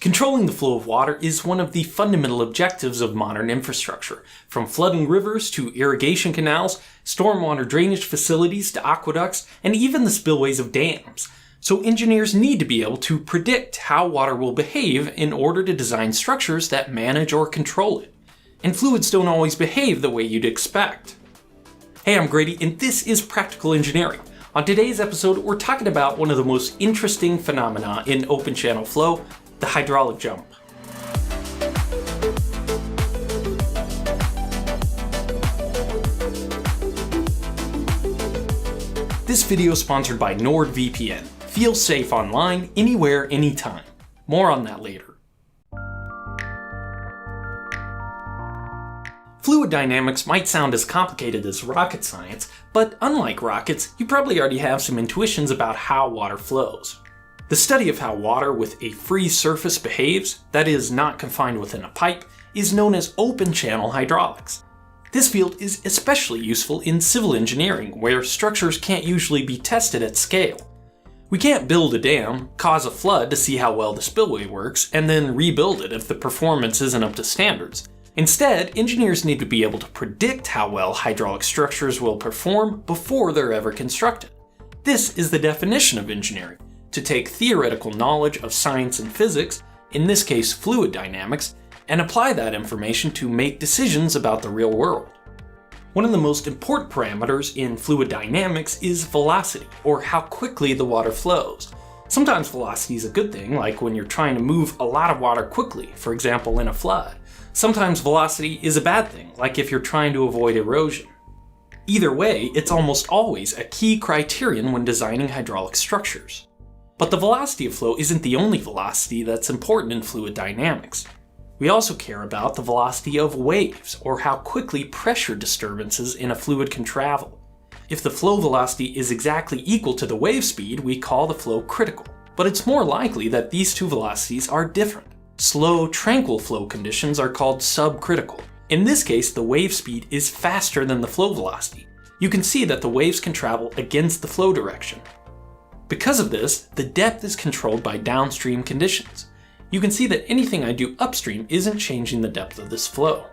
Controlling the flow of water is one of the fundamental objectives of modern infrastructure, from flooding rivers to irrigation canals, stormwater drainage facilities to aqueducts, and even the spillways of dams. So engineers need to be able to predict how water will behave in order to design structures that manage or control it. And fluids don't always behave the way you'd expect. Hey, I'm Grady, and this is Practical Engineering. On today's episode, we're talking about one of the most interesting phenomena in open channel flow, the hydraulic jump. This video is sponsored by NordVPN. Feel safe online, anywhere, anytime. More on that later. Fluid dynamics might sound as complicated as rocket science, but unlike rockets, you probably already have some intuitions about how water flows. The study of how water with a free surface behaves, that is, not confined within a pipe, is known as open channel hydraulics. This field is especially useful in civil engineering, where structures can't usually be tested at scale. We can't build a dam, cause a flood to see how well the spillway works, and then rebuild it if the performance isn't up to standards. Instead, engineers need to be able to predict how well hydraulic structures will perform before they're ever constructed. This is the definition of engineering: to take theoretical knowledge of science and physics, in this case fluid dynamics, and apply that information to make decisions about the real world. One of the most important parameters in fluid dynamics is velocity, or how quickly the water flows. Sometimes velocity is a good thing, like when you're trying to move a lot of water quickly, for example in a flood. Sometimes velocity is a bad thing, like if you're trying to avoid erosion. Either way, it's almost always a key criterion when designing hydraulic structures. But the velocity of flow isn't the only velocity that's important in fluid dynamics. We also care about the velocity of waves, or how quickly pressure disturbances in a fluid can travel. If the flow velocity is exactly equal to the wave speed, we call the flow critical. But it's more likely that these two velocities are different. Slow, tranquil flow conditions are called subcritical. In this case, the wave speed is faster than the flow velocity. You can see that the waves can travel against the flow direction. Because of this, the depth is controlled by downstream conditions. You can see that anything I do upstream isn't changing the depth of this flow.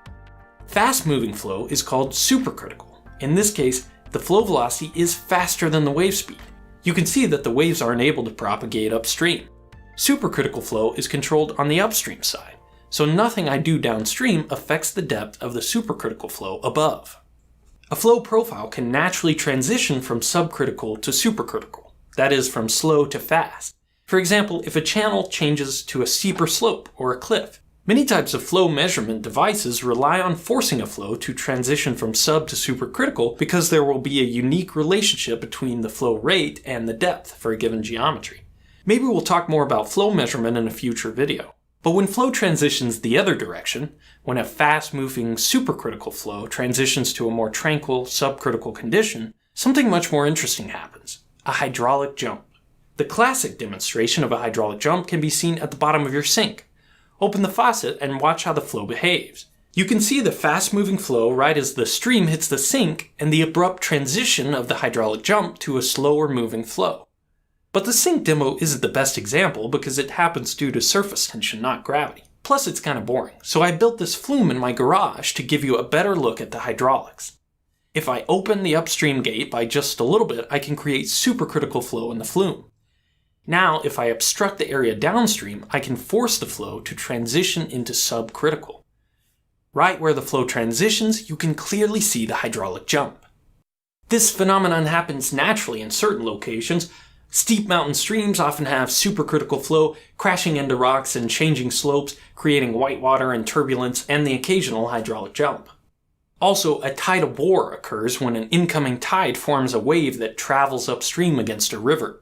Fast-moving flow is called supercritical. In this case, the flow velocity is faster than the wave speed. You can see that the waves aren't able to propagate upstream. Supercritical flow is controlled on the upstream side, so nothing I do downstream affects the depth of the supercritical flow above. A flow profile can naturally transition from subcritical to supercritical. That is, from slow to fast. For example, if a channel changes to a steeper slope or a cliff. Many types of flow measurement devices rely on forcing a flow to transition from sub to supercritical because there will be a unique relationship between the flow rate and the depth for a given geometry. Maybe we'll talk more about flow measurement in a future video. But when flow transitions the other direction, when a fast-moving supercritical flow transitions to a more tranquil subcritical condition, something much more interesting happens: a hydraulic jump. The classic demonstration of a hydraulic jump can be seen at the bottom of your sink. Open the faucet and watch how the flow behaves. You can see the fast-moving flow right as the stream hits the sink and the abrupt transition of the hydraulic jump to a slower-moving flow. But the sink demo isn't the best example because it happens due to surface tension, not gravity. Plus it's kind of boring, so I built this flume in my garage to give you a better look at the hydraulics. If I open the upstream gate by just a little bit, I can create supercritical flow in the flume. Now, if I obstruct the area downstream, I can force the flow to transition into subcritical. Right where the flow transitions, you can clearly see the hydraulic jump. This phenomenon happens naturally in certain locations. Steep mountain streams often have supercritical flow, crashing into rocks and changing slopes, creating whitewater and turbulence, and the occasional hydraulic jump. Also, a tidal bore occurs when an incoming tide forms a wave that travels upstream against a river.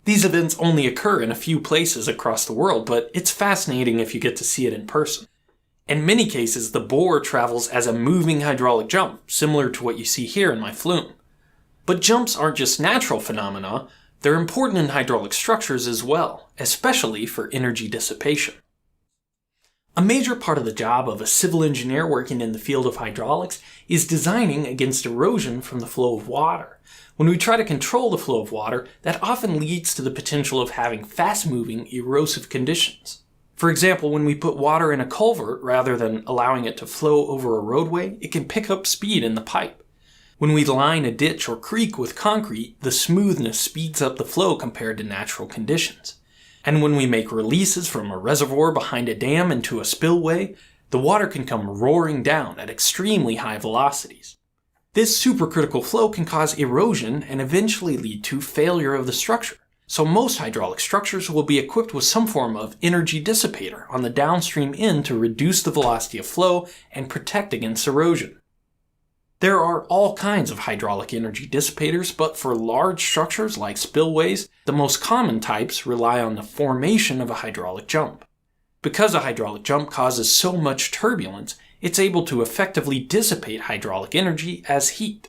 These events only occur in a few places across the world, but it's fascinating if you get to see it in person. In many cases, the bore travels as a moving hydraulic jump, similar to what you see here in my flume. But jumps aren't just natural phenomena. They're important in hydraulic structures as well, especially for energy dissipation. A major part of the job of a civil engineer working in the field of hydraulics is designing against erosion from the flow of water. When we try to control the flow of water, that often leads to the potential of having fast-moving, erosive conditions. For example, when we put water in a culvert rather than allowing it to flow over a roadway, it can pick up speed in the pipe. When we line a ditch or creek with concrete, the smoothness speeds up the flow compared to natural conditions. And when we make releases from a reservoir behind a dam into a spillway, the water can come roaring down at extremely high velocities. This supercritical flow can cause erosion and eventually lead to failure of the structure. So most hydraulic structures will be equipped with some form of energy dissipator on the downstream end to reduce the velocity of flow and protect against erosion. There are all kinds of hydraulic energy dissipators, but for large structures like spillways, the most common types rely on the formation of a hydraulic jump. Because a hydraulic jump causes so much turbulence, it's able to effectively dissipate hydraulic energy as heat.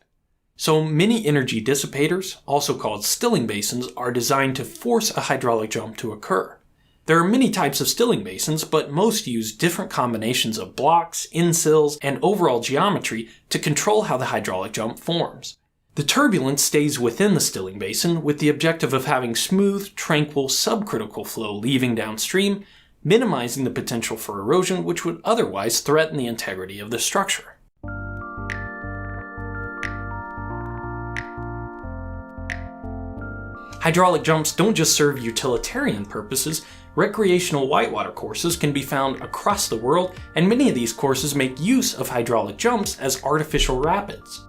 So many energy dissipators, also called stilling basins, are designed to force a hydraulic jump to occur. There are many types of stilling basins, but most use different combinations of blocks, insills, and overall geometry to control how the hydraulic jump forms. The turbulence stays within the stilling basin with the objective of having smooth, tranquil, subcritical flow leaving downstream, minimizing the potential for erosion which would otherwise threaten the integrity of the structure. Hydraulic jumps don't just serve utilitarian purposes. Recreational whitewater courses can be found across the world, and many of these courses make use of hydraulic jumps as artificial rapids.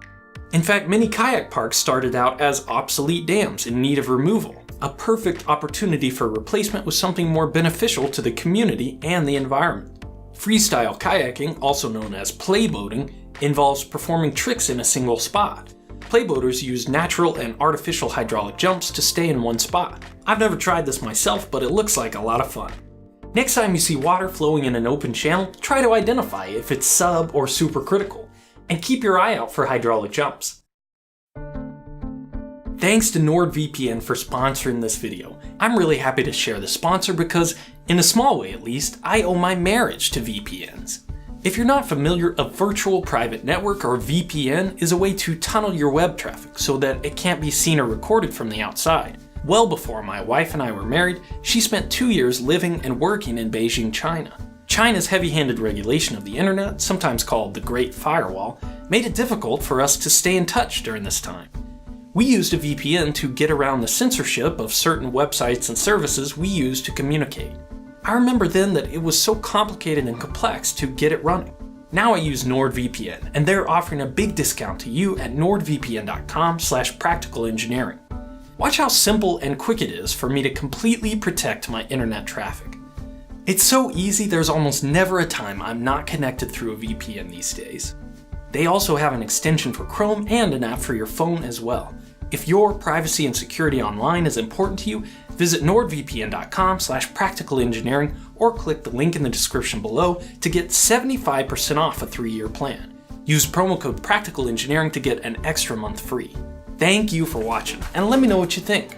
In fact, many kayak parks started out as obsolete dams in need of removal, a perfect opportunity for replacement with something more beneficial to the community and the environment. Freestyle kayaking, also known as playboating, involves performing tricks in a single spot. Playboaters use natural and artificial hydraulic jumps to stay in one spot. I've never tried this myself, but it looks like a lot of fun. Next time you see water flowing in an open channel, try to identify if it's sub or supercritical, and keep your eye out for hydraulic jumps. Thanks to NordVPN for sponsoring this video. I'm really happy to share the sponsor because, in a small way at least, I owe my marriage to VPNs. If you're not familiar, a virtual private network, or VPN, is a way to tunnel your web traffic so that it can't be seen or recorded from the outside. Well before my wife and I were married, she spent 2 years living and working in Beijing, China. China's heavy-handed regulation of the internet, sometimes called the Great Firewall, made it difficult for us to stay in touch during this time. We used a VPN to get around the censorship of certain websites and services we use to communicate. I remember then that it was so complicated and complex to get it running. Now I use NordVPN, and they're offering a big discount to you at nordvpn.com/practicalengineering. Watch how simple and quick it is for me to completely protect my internet traffic. It's so easy, there's almost never a time I'm not connected through a VPN these days. They also have an extension for Chrome and an app for your phone as well. If your privacy and security online is important to you, visit nordvpn.com/practicalengineering or click the link in the description below to get 75% off a 3-year plan. Use promo code PRACTICALENGINEERING to get an extra month free. Thank you for watching, and let me know what you think.